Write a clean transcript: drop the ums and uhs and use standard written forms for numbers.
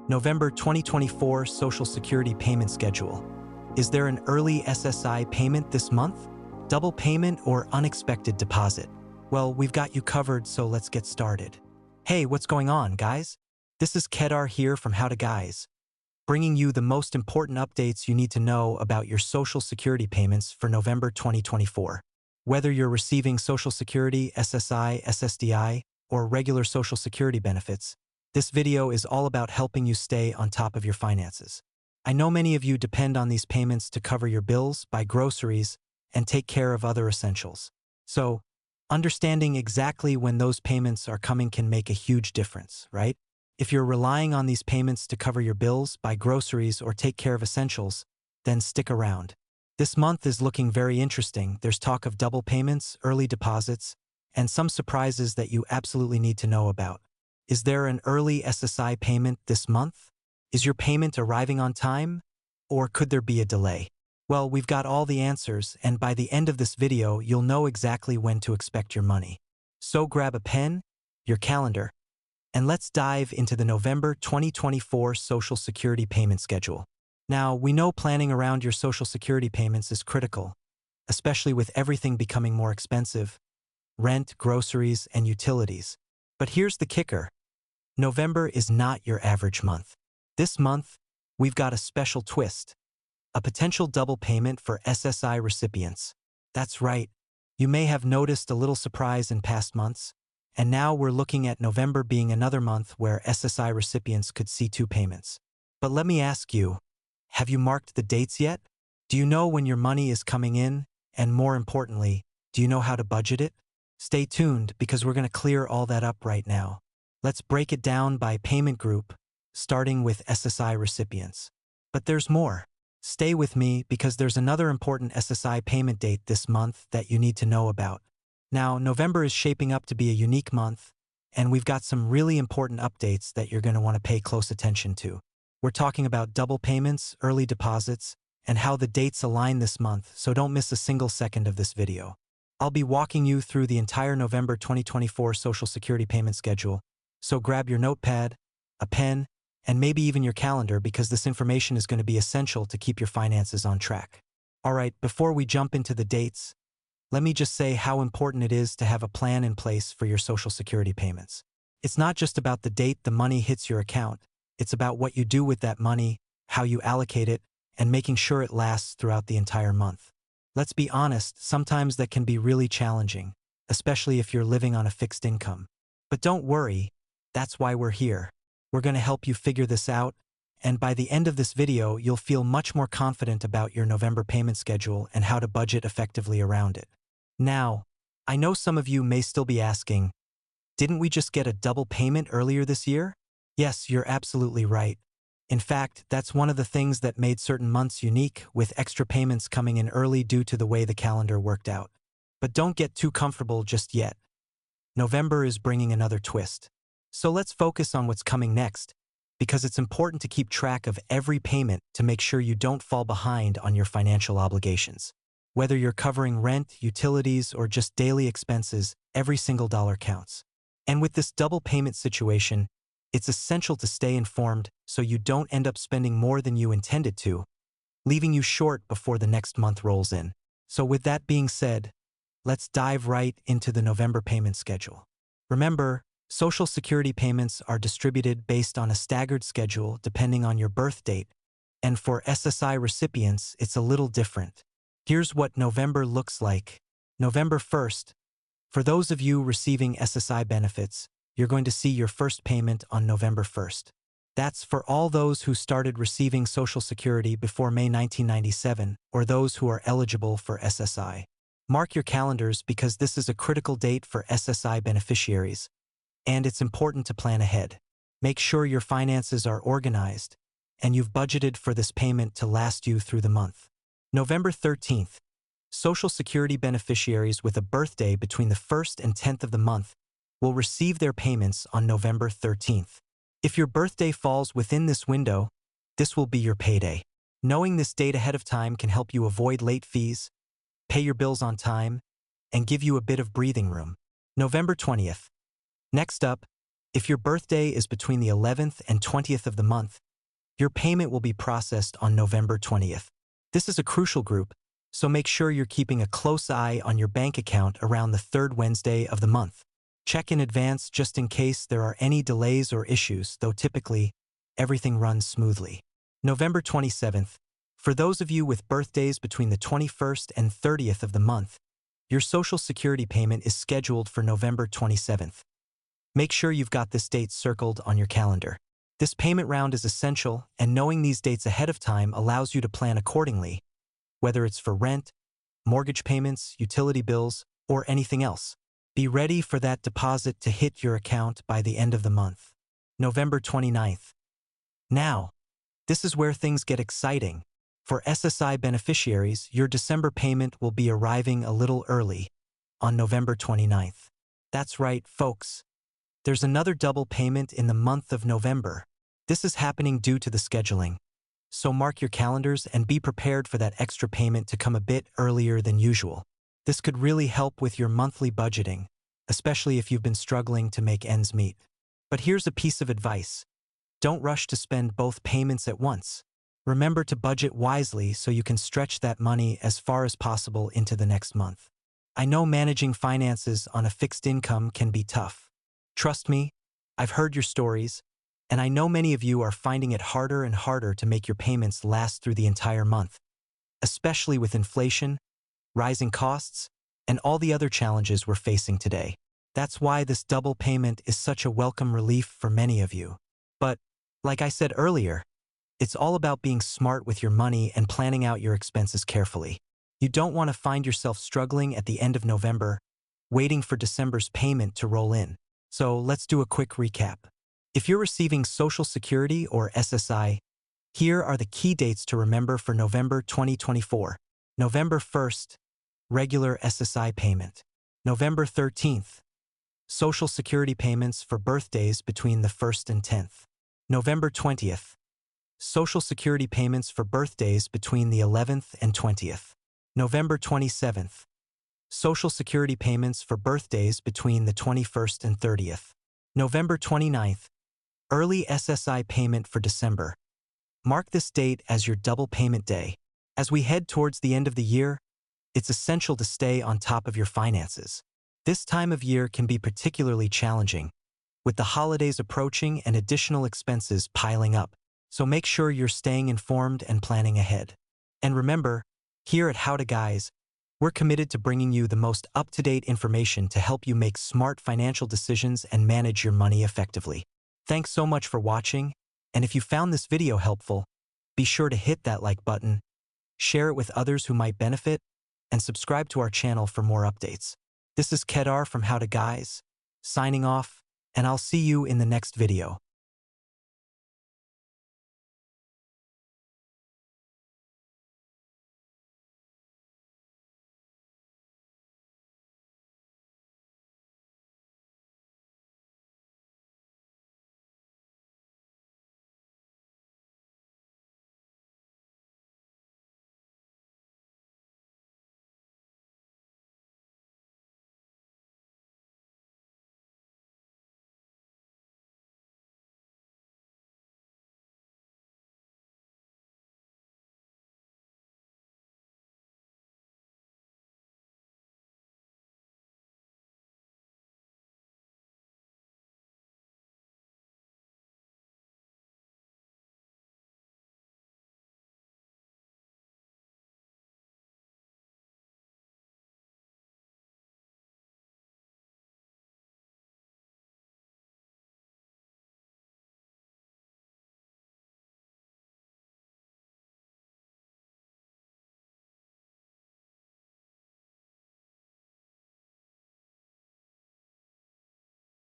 November 2024 Social Security Payment Schedule. Is there an early SSI payment this month? Double payment or unexpected deposit? Well, we've got you covered, so let's get started. Hey, what's going on, guys? This is Kedar here from How to Guys, bringing you the most important updates you need to know about your Social Security payments for November 2024. Whether you're receiving Social Security, SSI, SSDI, or regular Social Security benefits, this video is all about helping you stay on top of your finances. I know many of you depend on these payments to cover your bills, buy groceries, and take care of other essentials. So, understanding exactly when those payments are coming can make a huge difference, right? If you're relying on these payments to cover your bills, buy groceries, or take care of essentials, then stick around. This month is looking very interesting. There's talk of double payments, early deposits, and some surprises that you absolutely need to know about. Is there an early SSI payment this month? Is your payment arriving on time? Or could there be a delay? Well, we've got all the answers, and by the end of this video, you'll know exactly when to expect your money. So grab a pen, your calendar, and let's dive into the November 2024 Social Security payment schedule. Now, we know planning around your Social Security payments is critical, especially with everything becoming more expensive: rent, groceries, and utilities. But here's the kicker. November is not your average month. This month, we've got a special twist: a potential double payment for SSI recipients. That's right. You may have noticed a little surprise in past months, and now we're looking at November being another month where SSI recipients could see two payments. But let me ask you, have you marked the dates yet? Do you know when your money is coming in? And more importantly, do you know how to budget it? Stay tuned, because we're going to clear all that up right now. Let's break it down by payment group, starting with SSI recipients. But there's more. Stay with me, because there's another important SSI payment date this month that you need to know about. Now, November is shaping up to be a unique month, and we've got some really important updates that you're going to want to pay close attention to. We're talking about double payments, early deposits, and how the dates align this month, so don't miss a single second of this video. I'll be walking you through the entire November 2024 Social Security payment schedule, so grab your notepad, a pen, and maybe even your calendar, because this information is going to be essential to keep your finances on track. Alright, before we jump into the dates, let me just say how important it is to have a plan in place for your Social Security payments. It's not just about the date the money hits your account. It's about what you do with that money, how you allocate it, and making sure it lasts throughout the entire month. Let's be honest, sometimes that can be really challenging, especially if you're living on a fixed income. But don't worry, that's why we're here. We're going to help you figure this out, and by the end of this video, you'll feel much more confident about your November payment schedule and how to budget effectively around it. Now, I know some of you may still be asking, didn't we just get a double payment earlier this year? Yes, you're absolutely right. In fact, that's one of the things that made certain months unique, with extra payments coming in early due to the way the calendar worked out. But don't get too comfortable just yet. November is bringing another twist. So let's focus on what's coming next, because it's important to keep track of every payment to make sure you don't fall behind on your financial obligations. Whether you're covering rent, utilities, or just daily expenses, every single dollar counts. And with this double payment situation, it's essential to stay informed so you don't end up spending more than you intended to, leaving you short before the next month rolls in. So with that being said, let's dive right into the November payment schedule. Remember, Social Security payments are distributed based on a staggered schedule depending on your birth date, and for SSI recipients, it's a little different. Here's what November looks like. November 1st. For those of you receiving SSI benefits, you're going to see your first payment on November 1st. That's for all those who started receiving Social Security before May 1997, or those who are eligible for SSI. Mark your calendars, because this is a critical date for SSI beneficiaries, and it's important to plan ahead. Make sure your finances are organized, and you've budgeted for this payment to last you through the month. November 13th. Social Security beneficiaries with a birthday between the 1st and 10th of the month will receive their payments on November 13th. If your birthday falls within this window, this will be your payday. Knowing this date ahead of time can help you avoid late fees, pay your bills on time, and give you a bit of breathing room. November 20th. Next up, If your birthday is between the 11th and 20th of the month, your payment will be processed on November 20th. This is a crucial group, so make sure you're keeping a close eye on your bank account around the third Wednesday of the month. Check in advance just in case there are any delays or issues, though typically, everything runs smoothly. November 27th. For those of you with birthdays between the 21st and 30th of the month, your Social Security payment is scheduled for November 27th. Make sure you've got this date circled on your calendar. This payment round is essential, and knowing these dates ahead of time allows you to plan accordingly, whether it's for rent, mortgage payments, utility bills, or anything else. Be ready for that deposit to hit your account by the end of the month. November 29th. Now, this is where things get exciting. For SSI beneficiaries, your December payment will be arriving a little early, on November 29th. That's right, folks. There's another double payment in the month of November. This is happening due to the scheduling. So mark your calendars and be prepared for that extra payment to come a bit earlier than usual. This could really help with your monthly budgeting, especially if you've been struggling to make ends meet. But here's a piece of advice. Don't rush to spend both payments at once. Remember to budget wisely so you can stretch that money as far as possible into the next month. I know managing finances on a fixed income can be tough. Trust me, I've heard your stories, and I know many of you are finding it harder and harder to make your payments last through the entire month, especially with inflation, rising costs, and all the other challenges we're facing today. That's why this double payment is such a welcome relief for many of you. But, like I said earlier, it's all about being smart with your money and planning out your expenses carefully. You don't want to find yourself struggling at the end of November, waiting for December's payment to roll in. So let's do a quick recap. If you're receiving Social Security or SSI, here are the key dates to remember for November 2024. November 1st, regular SSI payment. November 13th, Social Security payments for birthdays between the 1st and 10th. November 20th, Social Security payments for birthdays between the 11th and 20th. November 27th, Social Security payments for birthdays between the 21st and 30th. November 29th, early SSI payment for December. Mark this date as your double payment day. As we head towards the end of the year, it's essential to stay on top of your finances. This time of year can be particularly challenging, with the holidays approaching and additional expenses piling up. So make sure you're staying informed and planning ahead. And remember, here at How to Guys, we're committed to bringing you the most up-to-date information to help you make smart financial decisions and manage your money effectively. Thanks so much for watching, and if you found this video helpful, be sure to hit that like button, share it with others who might benefit, and subscribe to our channel for more updates. This is Kedar from How to Guys, signing off, and I'll see you in the next video.